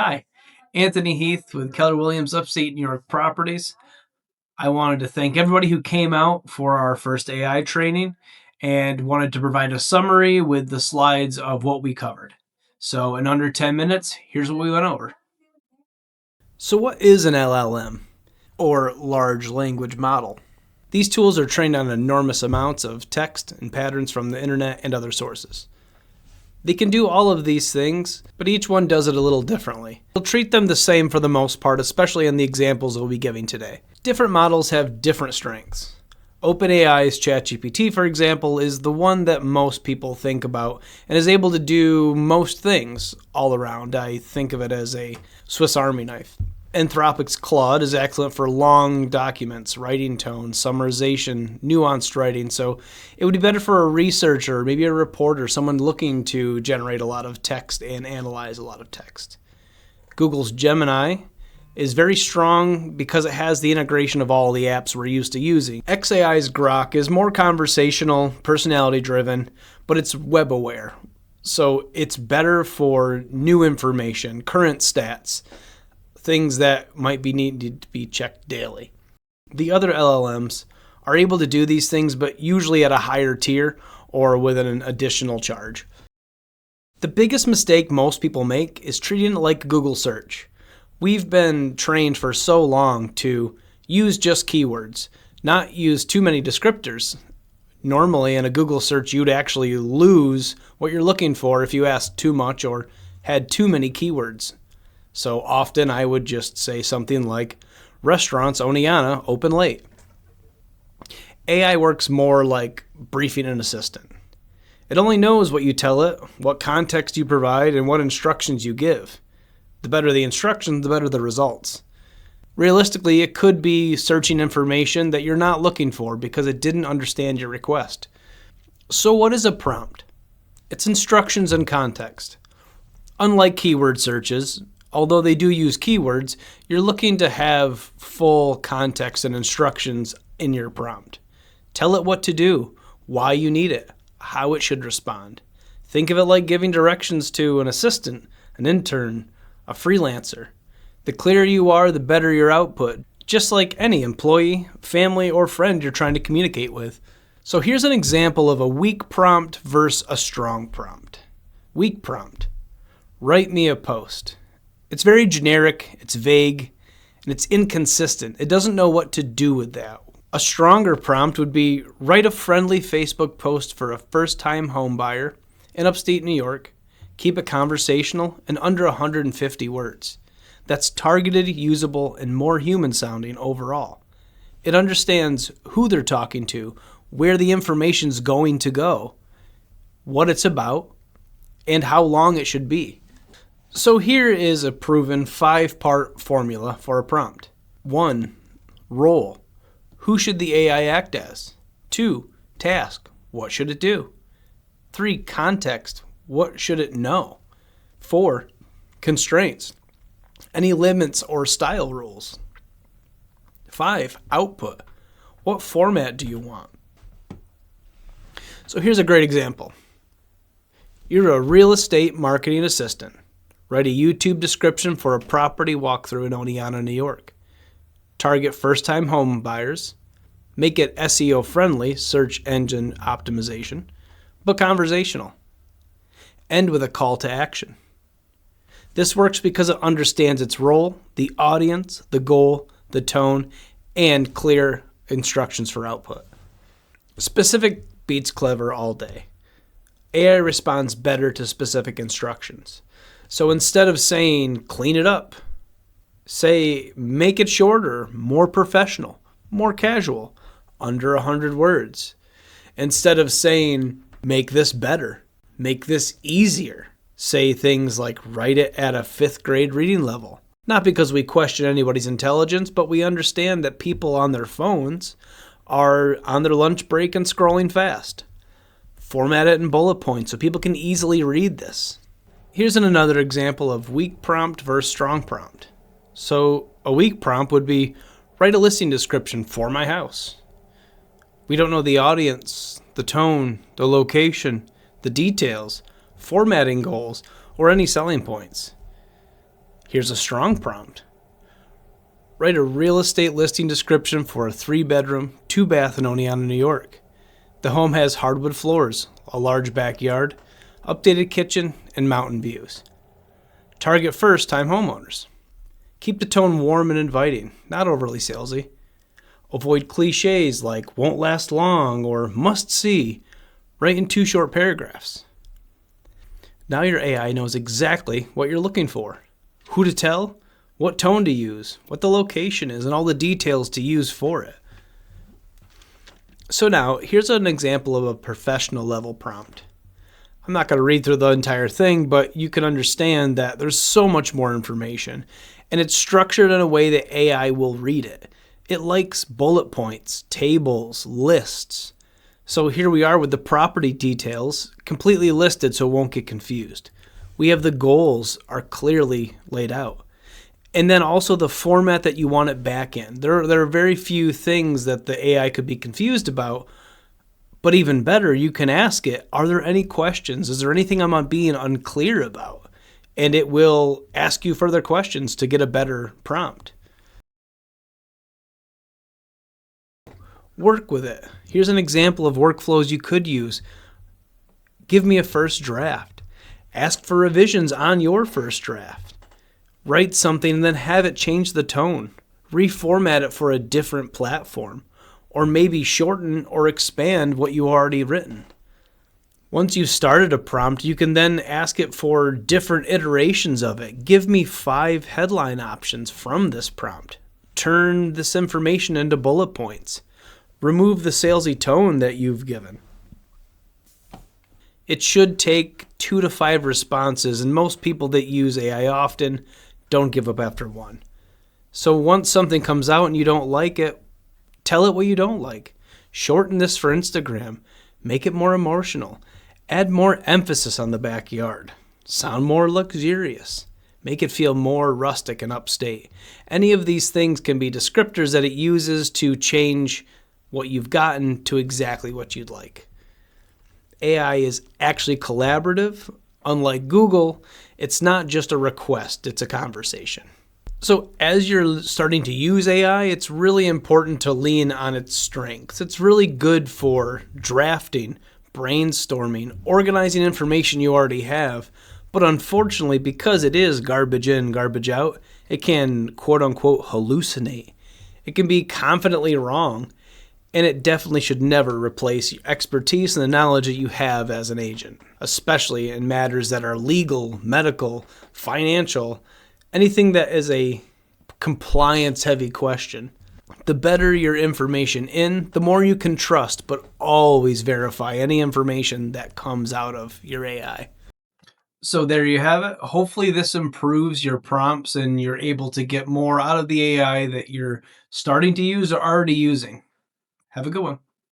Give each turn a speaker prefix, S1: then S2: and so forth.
S1: Hi, Anthony Heath with Keller Williams Upstate New York Properties. I wanted to thank everybody who came out for our first AI training and wanted to provide a summary with the slides of what we covered. So, in under 10 minutes, here's what we went over. So, what is an LLM, or large language model? These tools are trained on enormous amounts of text and patterns from the internet and other sources. They can do all of these things, but each one does it a little differently. We'll treat them the same for the most part, especially in the examples we'll be giving today. Different models have different strengths. OpenAI's ChatGPT, for example, is the one that most people think about and is able to do most things all around. I think of it as a Swiss Army knife. Anthropic's Claude is excellent for long documents, writing tone, summarization, nuanced writing, so it would be better for a researcher, maybe a reporter, someone looking to generate a lot of text and analyze a lot of text. Google's Gemini is very strong because it has the integration of all the apps we're used to using. xAI's Grok is more conversational, personality-driven, but it's web-aware, so it's better for new information, current stats, things that might be needed to be checked daily. The other LLMs are able to do these things, but usually at a higher tier or with an additional charge. The biggest mistake most people make is treating it like Google search. We've been trained for so long to use just keywords, not use too many descriptors. Normally in a Google search, you'd actually lose what you're looking for if you asked too much or had too many keywords. So often I would just say something like, restaurants Oneana open late. AI works more like briefing an assistant. It only knows what you tell it, what context you provide, and what instructions you give. The better the instructions, the better the results. Realistically, it could be searching information that you're not looking for because it didn't understand your request. So what is a prompt? It's instructions and context. Unlike keyword searches, although they do use keywords, you're looking to have full context and instructions in your prompt. Tell it what to do, why you need it, how it should respond. Think of it like giving directions to an assistant, an intern, a freelancer. The clearer you are, the better your output, just like any employee, family, or friend you're trying to communicate with. So here's an example of a weak prompt versus a strong prompt. Weak prompt. Write me a post. It's very generic, it's vague, and it's inconsistent. It doesn't know what to do with that. A stronger prompt would be write a friendly Facebook post for a first-time home buyer in upstate New York. Keep it conversational and under 150 words. That's targeted, usable, and more human-sounding overall. It understands who they're talking to, where the information's going to go, what it's about, and how long it should be. So here is a proven 5-part formula for a prompt. 1. Role. Who should the AI act as? 2. Task. What should it do? 3. Context. What should it know? 4. Constraints. Any limits or style rules? 5. Output. What format do you want? So here's a great example. You're a real estate marketing assistant. Write a YouTube description for a property walkthrough in Oneana, New York. Target first-time home buyers. Make it SEO friendly, search engine optimization, but conversational. End with a call to action. This works because it understands its role, the audience, the goal, the tone, and clear instructions for output. Specific beats clever all day. AI responds better to specific instructions. So instead of saying, clean it up, say, make it shorter, more professional, more casual, under 100 words. Instead of saying, make this better, make this easier, say things like, write it at a 5th grade reading level. Not because we question anybody's intelligence, but we understand that people on their phones are on their lunch break and scrolling fast. Format it in bullet points so people can easily read this. Here's another example of weak prompt versus strong prompt. So a weak prompt would be, write a listing description for my house. We don't know the audience, the tone, the location, the details, formatting goals, or any selling points. Here's a strong prompt. Write a real estate listing description for a 3-bedroom, 2-bath in Oneonta, New York. The home has hardwood floors, a large backyard, updated kitchen, and mountain views. Target first-time homeowners. Keep the tone warm and inviting, not overly salesy. Avoid cliches like won't last long or must see. Write in 2 short paragraphs. Now your AI knows exactly what you're looking for. Who to tell, what tone to use, what the location is, and all the details to use for it. So now, here's an example of a professional level prompt. I'm not going to read through the entire thing, but you can understand that there's so much more information, and it's structured in a way that AI will read it. It likes bullet points, tables, lists. So here we are with the property details completely listed so it won't get confused. We have the goals are clearly laid out. And then also the format that you want it back in. There are very few things that the AI could be confused about, but even better, you can ask it, are there any questions? Is there anything I'm being unclear about? And it will ask you further questions to get a better prompt. Work with it. Here's an example of workflows you could use. Give me a first draft. Ask for revisions on your first draft. Write something and then have it change the tone. Reformat it for a different platform. Or maybe shorten or expand what you already written. Once you've started a prompt, you can then ask it for different iterations of it. Give me 5 headline options from this prompt. Turn this information into bullet points. Remove the salesy tone that you've given. It should take 2 to 5 responses, and most people that use AI often don't give up after 1. So once something comes out and you don't like it, tell it what you don't like. Shorten this for Instagram. Make it more emotional. Add more emphasis on the backyard. Sound more luxurious. Make it feel more rustic and upstate. Any of these things can be descriptors that it uses to change what you've gotten to exactly what you'd like. AI is actually collaborative. Unlike Google, it's not just a request, it's a conversation. So as you're starting to use AI, it's really important to lean on its strengths. It's really good for drafting, brainstorming, organizing information you already have. But unfortunately, because it is garbage in, garbage out, it can quote unquote hallucinate. It can be confidently wrong. And it definitely should never replace your expertise and the knowledge that you have as an agent, especially in matters that are legal, medical, financial, anything that is a compliance-heavy question. The better your information in, the more you can trust, but always verify any information that comes out of your AI. So there you have it. Hopefully this improves your prompts and you're able to get more out of the AI that you're starting to use or already using. Have a good one.